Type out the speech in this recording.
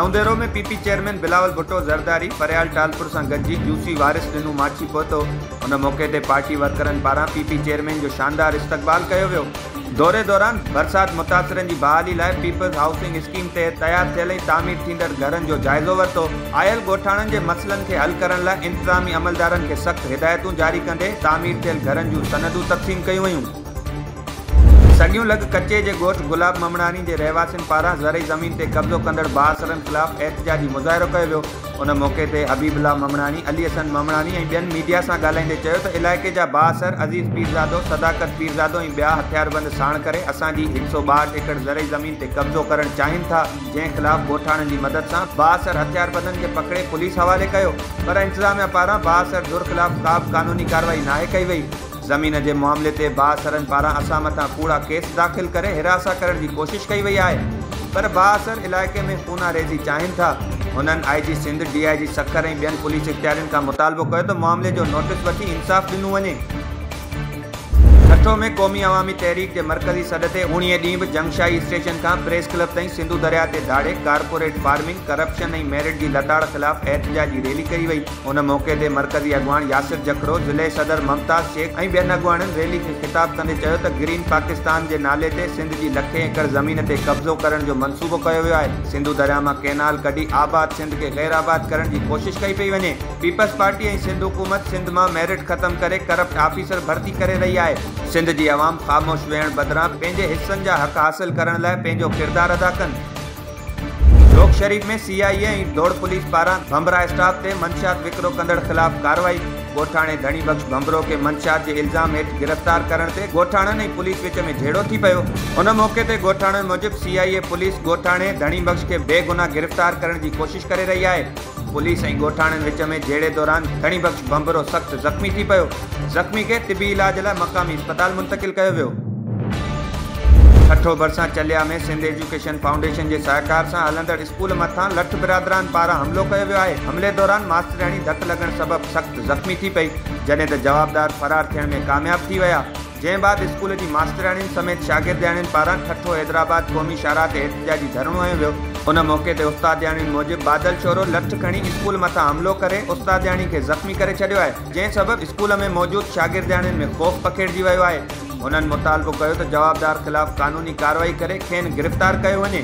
नवंदेरो में PP chairman Bilawal Bhutto Zardari फरियाल टालपुर से गॾिजी यूसी वारिस ॾिनू माछी पहुतो। उन मौके ते पार्टी वर्करनि पारां पीपी चेयरमैन जो शानदार इस्तक़बाल कयो वियो। दौरे दौरान बरसात मुतासिरनि जी बहाली लाइ पीपल्स हाउसिंग स्कीम ते तैयार थियल तामीर थींदड़ घरनि जो जाइज़ो वरितो। आयल ॻोठाणनि जे मसइलनि खे हल करण लाइ इंतज़ामी अमलदारनि खे सख़्त हिदायतूं जारी कंदे तामीर थियल घरनि जूं सनदूं तक़सीम कयूं वयूं। सगियूं लग कच्चे जे ॻोठ गुलाब ममणानी जे रहवासियुनि पारां ज़रई ज़मीन ते कब्ज़ो कंदड़ बासरनि ख़िलाफ़ एहतजाजी मुज़ाहिरो कयो वियो। उन मौके ते हबीबुल्ला ममणानी, अली हसन ममणानी ऐं ॿियनि मीडिया सां ॻाल्हाईंदे चयो त इलाइक़े जा बासर अज़ीज़ पीरज़ादो, सदाकत पीरज़ादो ऐं ॿिया हथियारबंद साण करे असांजी 162 एकड़ ज़रई ज़मीन ते कब्ज़ो करणु चाहिनि था, जंहिं ख़िलाफ़ ॻोठाणनि जी मदद सां बासर हथियारबंदनि खे पकड़े पुलिस हवाले कयो, पर इंतिज़ामिया पारां बासर धुर ख़िलाफ़ का बि कानूनी कार्रवाई नाहे कई वई। ज़मीन जे मामले ते बासरनि पारां असां मथां कूड़ा केस दाख़िल करे हिरासा करण जी कोशिश कई वई आहे, पर बासर इलाइक़े में खूना रेज़ी चाहिनि था। हुननि IG सिंध, DIG सखर ऐं ॿियनि पुलिस इख़्तियारियुनि खां मुतालबो कयो त मामले जो नोटिस वठी इंसाफ़ ॾिनो वञे। ठठो में क़ौमी अवामी तहरीक जे मरकज़ी सॾ ते 19 ॾींहं बि जंगशाही स्टेशन खां प्रेस क्लब ताईं सिंधु दरिया ते दाड़े कारपोरेट फार्मिंग, करप्शन ऐं मेरिट जी लताड़ ख़िलाफ़ एहतजाजी रैली कई वई। उन मौके ते मरकज़ी अॻवान यासिर जखड़ो, ज़िले सदर मुमताज़ शेख ऐं ॿियनि अॻवाननि रैली खे ख़िताब कंदे चयो त ग्रीन पाकिस्तान जे नाले ते सिंध जी लखें एकड़ ज़मीन ते कब्ज़ो करण जो मंसूबो कयो वियो आहे। सिंधु दरिया मां कैनाल कढी आबाद सिंध खे गैर आबाद करण जी कोशिश कई पई वञे। पीपल्स पार्टी ऐं सिंध हुकूमत सिंध मां मेरिट ख़त्म करे करप्ट ऑफिसर भर्ती करे रही आहे। सिंध जी अवाम ख़ामोश वेहण बदिरां पंहिंजे हिस्सनि जा हक़ हासिल करण लाइ पंहिंजो किरदारु अदा कनि। लोक शरीफ में CIA ऐं दौड़ पुलिस पारां भंभरा स्टाफ ते मंशियात विकिरो कंदड़ ख़िलाफ़ कार्रवाई। ॻोठाणे धणी बख़्श भंभरो खे मंशियात जे इल्ज़ाम हेठि गिरफ़्तार करण ते ॻोठाणनि ऐं पुलिस विच में झेड़ो थी पियो। उन मौके ते ॻोठाणनि मूजिबि CIA पुलिस ॻोठाणे धणी बख़्श खे बेगुनाह गिरफ़्तार करण जी कोशिश करे रही आहे। पुलिस ऐं ॻोठाणनि विच में झेड़े दौरान धणी बख़्श भंभरो सख़्त ज़ख़्मी थी पियो। ज़ख़्मी खे तिबी इलाज लाइ मक़ामी अस्पताल मुंतक़िल कयो वियो। ठठो भरिसां चलिया में सिंध एजुकेशन फाउंडेशन जे सहकार सां हलंदड़ स्कूल मथां लठ बिरादरान पारां हमिलो कयो वियो आहे। हमले दौरान मास्तरियाणी धकु लॻण सबबि सख़्त ज़ख़्मी थी पई, जॾहिं त जवाबदार फरार थियण में कामयाब थी विया। जंहिं बाद स्कूल जी मास्तरियाणियुनि समेत शागिर्दियाणियुनि पारां ठठो हैदराबाद क़ौमी शाहराह ते एहतजाजी धरणो हयो वियो। उन मौके ते उस्तादियाणियुनि मूजिबि बादल छोरो लठ खणी स्कूल मथां हमिलो करे उस्तादियाणी खे ज़ख़्मी करे छॾियो आहे, जंहिं सबबि स्कूल में मौजूदु शागिर्दियाणियुनि में ख़ौफ़ पखेड़जी वियो आहे। उन्हनि मुतालबो कयो त जवाबदार ख़िलाफ़ कानूनी कार्रवाई करे खेनि गिरफ़्तार कयो वञे।